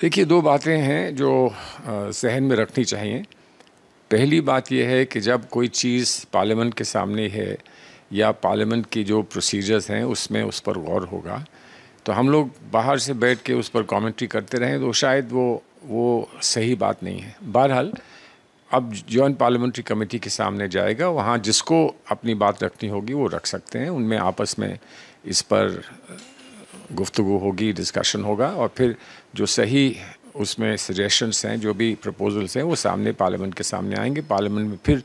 देखिए, दो बातें हैं जो ज़हन में रखनी चाहिए। पहली बात यह है कि जब कोई चीज़ पार्लियामेंट के सामने है या पार्लियामेंट की जो प्रोसीजर्स हैं उसमें उस पर गौर होगा, तो हम लोग बाहर से बैठ के उस पर कमेंट्री करते रहें तो शायद वो सही बात नहीं है। बहरहाल अब जॉइंट पार्लियामेंट्री कमेटी के सामने जाएगा, वहाँ जिसको अपनी बात रखनी होगी वो रख सकते हैं। उनमें आपस में इस पर गुफ्तगू होगी, डिस्कशन होगा और फिर जो सही उसमें सजेशंस हैं, जो भी प्रपोजल्स हैं, वो सामने पार्लियामेंट के सामने आएंगे। पार्लियामेंट में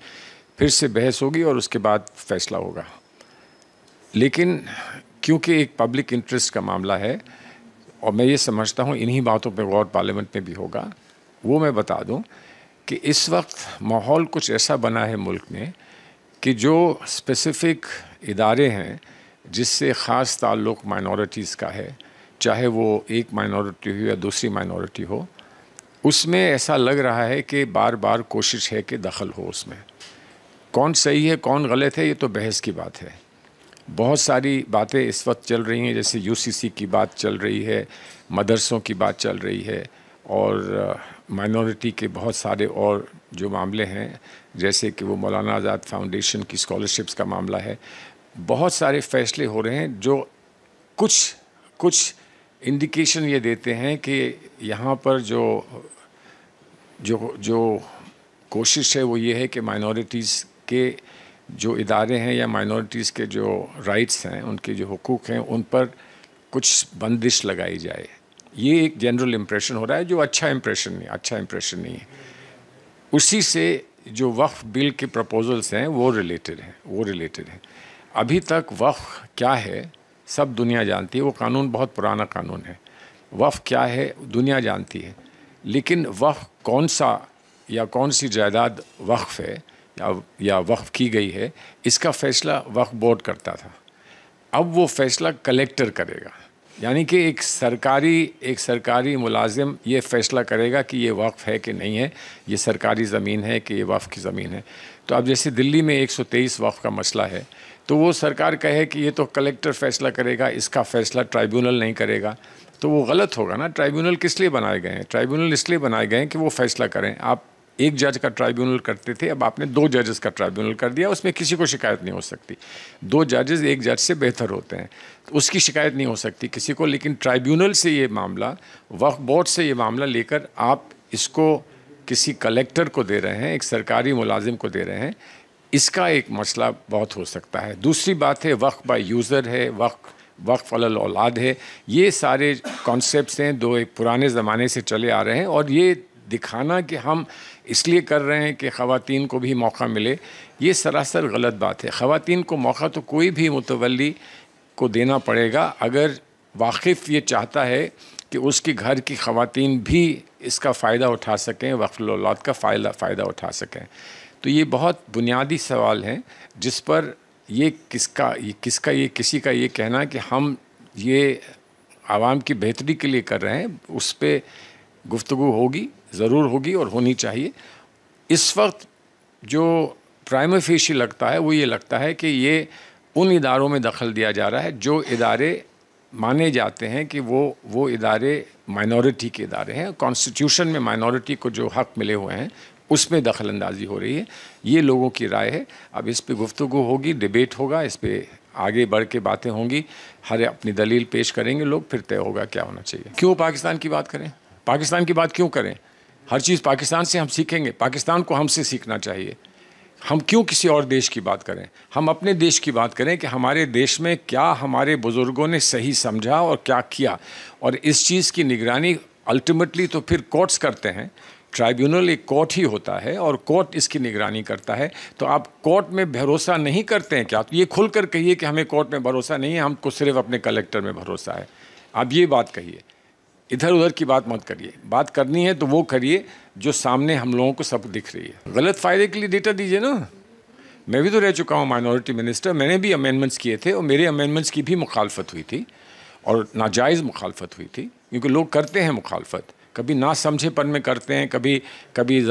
फिर से बहस होगी और उसके बाद फैसला होगा। लेकिन क्योंकि एक पब्लिक इंटरेस्ट का मामला है और मैं ये समझता हूँ इन्हीं बातों पर गौर पार्लियामेंट में भी होगा, वो मैं बता दूँ कि इस वक्त माहौल कुछ ऐसा बना है मुल्क में कि जो स्पेसिफ़िक इदारे हैं जिससे ख़ास ताल्लुक़ माइनॉरिटीज़ का है, चाहे वो एक माइनॉरिटी हो या दूसरी माइनॉरिटी हो, उसमें ऐसा लग रहा है कि बार बार कोशिश है कि दखल हो उसमें। कौन सही है कौन गलत है ये तो बहस की बात है। बहुत सारी बातें इस वक्त चल रही हैं, जैसे यूसीसी की बात चल रही है, मदरसों की बात चल रही है और माइनॉरिटी के बहुत सारे और जो मामले हैं, जैसे कि वो मौलाना आज़ाद फाउंडेशन की स्कॉलरशिप्स का मामला है। बहुत सारे फ़ैसले हो रहे हैं जो कुछ इंडिकेशन ये देते हैं कि यहाँ पर जो कोशिश है वो ये है कि माइनॉरिटीज़ के जो इदारे हैं या माइनॉरिटीज़ के जो राइट्स हैं, उनके जो हुकूक़ हैं, उन पर कुछ बंदिश लगाई जाए। ये एक जनरल इम्प्रेशन हो रहा है जो अच्छा इम्प्रेशन नहीं है। उसी से जो वक्फ बिल के प्रपोजल्स हैं वो रिलेटेड हैं। अभी तक वक्फ क्या है सब दुनिया जानती है, वो कानून बहुत पुराना कानून है। वक्फ क्या है दुनिया जानती है, लेकिन वक्फ कौन सा या कौन सी जायदाद वक्फ है या वक्फ की गई है, इसका फ़ैसला वक्फ बोर्ड करता था। अब वो फ़ैसला कलेक्टर करेगा, यानी कि एक सरकारी मुलाजिम ये फ़ैसला करेगा कि ये वक्फ है कि नहीं है, ये सरकारी ज़मीन है कि ये वक्फ की ज़मीन है। तो अब जैसे दिल्ली में 123 वक्फ का मसला है, तो वो सरकार कहे कि ये तो कलेक्टर फ़ैसला करेगा, इसका फ़ैसला ट्राइब्यूनल नहीं करेगा, तो वो गलत होगा ना। ट्राइब्यूनल किस लिए बनाए गए हैं? ट्राइब्यूनल इसलिए बनाए गए हैं कि वो फ़ैसला करें। आप एक जज का ट्राइब्यूनल करते थे, अब आपने 2 जजेस का ट्राइब्यूनल कर दिया, उसमें किसी को शिकायत नहीं हो सकती। 2 जजेस एक जज से बेहतर होते हैं, तो उसकी शिकायत नहीं हो सकती किसी को। लेकिन ट्राइब्यूनल से ये मामला, वक्फ बोर्ड से ये मामला लेकर आप इसको किसी कलेक्टर को दे रहे हैं, एक सरकारी मुलाजिम को दे रहे हैं, इसका एक मसला बहुत हो सकता है। दूसरी बात है वक्फ बाय यूज़र है, वक्फ अलल औलाद है। ये सारे कॉन्सेप्ट्स हैं जो एक पुराने ज़माने से चले आ रहे हैं और ये दिखाना कि हम इसलिए कर रहे हैं कि ख़वातीन को भी मौका मिले, ये सरासर गलत बात है। ख़वातीन को मौका तो कोई भी मुतवल्ली को देना पड़ेगा अगर वाक़िफ़ ये चाहता है कि उसके घर की ख़वातीन भी इसका फ़ायदा उठा सकें, वक्फ औलाद का फ़ायदा उठा सकें। तो ये बहुत बुनियादी सवाल हैं जिस पर किसी का ये कहना कि हम ये आवाम की बेहतरी के लिए कर रहे हैं, उस पर गुफ्तगू होगी, ज़रूर होगी और होनी चाहिए। इस वक्त जो प्राइमा फेशी लगता है वो ये लगता है कि ये उन इदारों में दखल दिया जा रहा है जो इदारे माने जाते हैं कि वो इदारे माइनॉरिटी के इदारे हैं। कॉन्स्टिट्यूशन में माइनॉरिटी को जो हक़ मिले हुए हैं उसमें दखल अंदाजी हो रही है। ये लोगों की राय है। अब इस पे गुफ्तगू होगी, डिबेट होगा, इस पे आगे बढ़ के बातें होंगी, हर अपनी दलील पेश करेंगे लोग, फिर तय होगा क्या होना चाहिए। क्यों पाकिस्तान की बात करें? पाकिस्तान की बात क्यों करें? हर चीज़ पाकिस्तान से हम सीखेंगे, पाकिस्तान को हमसे सीखना चाहिए। हम क्यों किसी और देश की बात करें? हम अपने देश की बात करें कि हमारे देश में क्या हमारे बुज़ुर्गों ने सही समझा और क्या किया, और इस चीज़ की निगरानी अल्टीमेटली तो फिर कोर्ट्स करते हैं। ट्राइब्यूनल एक कोर्ट ही होता है और कोर्ट इसकी निगरानी करता है। तो आप कोर्ट में भरोसा नहीं करते हैं क्या? तो ये खुल कर कहिए कि हमें कोर्ट में भरोसा नहीं है, हमको सिर्फ अपने कलेक्टर में भरोसा है। आप ये बात कहिए, इधर उधर की बात मत करिए। बात करनी है तो वो करिए जो सामने हम लोगों को सब दिख रही है। गलत फ़ायदे के लिए डेटा दीजिए ना। मैं भी तो रह चुका हूँ माइनॉरिटी मिनिस्टर, मैंने भी अमेंडमेंट्स किए थे और मेरे अमेंडमेंट्स की भी मुखालफत हुई थी और नाजायज़ मुखालफत हुई थी, क्योंकि लोग करते हैं मुखालफत। कभी ना समझेपन में करते हैं, कभी कभी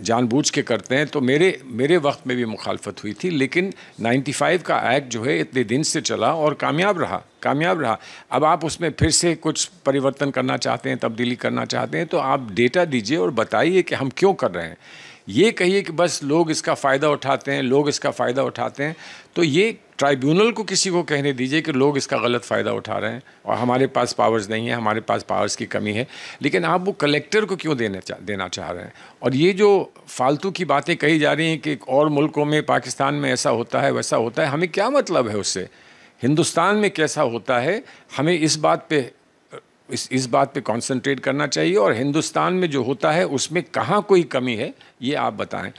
जानबूझ के करते हैं। तो मेरे वक्त में भी मुखालफत हुई थी, लेकिन 95 का एक्ट जो है इतने दिन से चला और कामयाब रहा। अब आप उसमें फिर से कुछ परिवर्तन करना चाहते हैं, तब्दीली करना चाहते हैं, तो आप डेटा दीजिए और बताइए कि हम क्यों कर रहे हैं। ये कहिए कि बस लोग इसका फ़ायदा उठाते हैं, तो ये ट्राइब्यूनल को किसी को कहने दीजिए कि लोग इसका गलत फ़ायदा उठा रहे हैं और हमारे पास पावर्स नहीं है, हमारे पास पावर्स की कमी है। लेकिन आप वो कलेक्टर को क्यों देना चाह रहे हैं? और ये जो फालतू की बातें कही जा रही हैं कि और मुल्कों में, पाकिस्तान में ऐसा होता है, वैसा होता है, हमें क्या मतलब है उससे? हिंदुस्तान में कैसा होता है, हमें इस बात पे कंसंट्रेट करना चाहिए। और हिंदुस्तान में जो होता है उसमें कहाँ कोई कमी है, ये आप बताएं।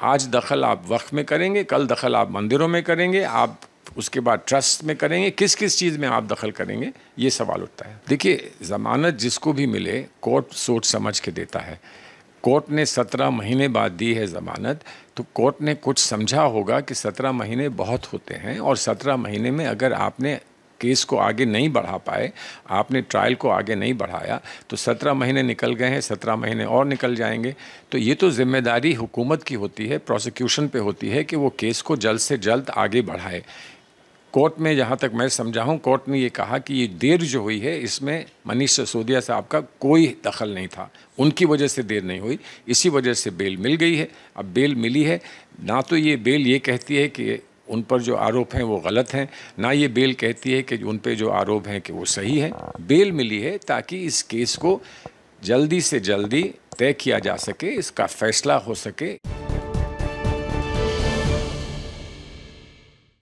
आज दखल आप वक्फ में करेंगे, कल दखल आप मंदिरों में करेंगे, आप उसके बाद ट्रस्ट में करेंगे, किस चीज़ में आप दखल करेंगे, ये सवाल उठता है। देखिए, ज़मानत जिसको भी मिले कोर्ट सोच समझ के देता है। कोर्ट ने 17 महीने बाद दी है ज़मानत, तो कोर्ट ने कुछ समझा होगा कि 17 महीने बहुत होते हैं, और 17 महीने में अगर आपने केस को आगे नहीं बढ़ा पाए, आपने ट्रायल को आगे नहीं बढ़ाया, तो 17 महीने निकल गए हैं, 17 महीने और निकल जाएंगे। तो ये तो जिम्मेदारी हुकूमत की होती है, प्रोसिक्यूशन पे होती है कि वो केस को जल्द से जल्द आगे बढ़ाए। कोर्ट में जहाँ तक मैं समझा हूँ, कोर्ट ने ये कहा कि ये देर जो हुई है इसमें मनीष सिसोदिया साहब का कोई दखल नहीं था, उनकी वजह से देर नहीं हुई, इसी वजह से बेल मिल गई है। अब बेल मिली है, ना तो ये बेल ये कहती है कि उन पर जो आरोप हैं वो गलत हैं, ना ये बेल कहती है कि उन पे जो आरोप हैं कि वो सही है। बेल मिली है ताकि इस केस को जल्दी से जल्दी तय किया जा सके, इसका फैसला हो सके।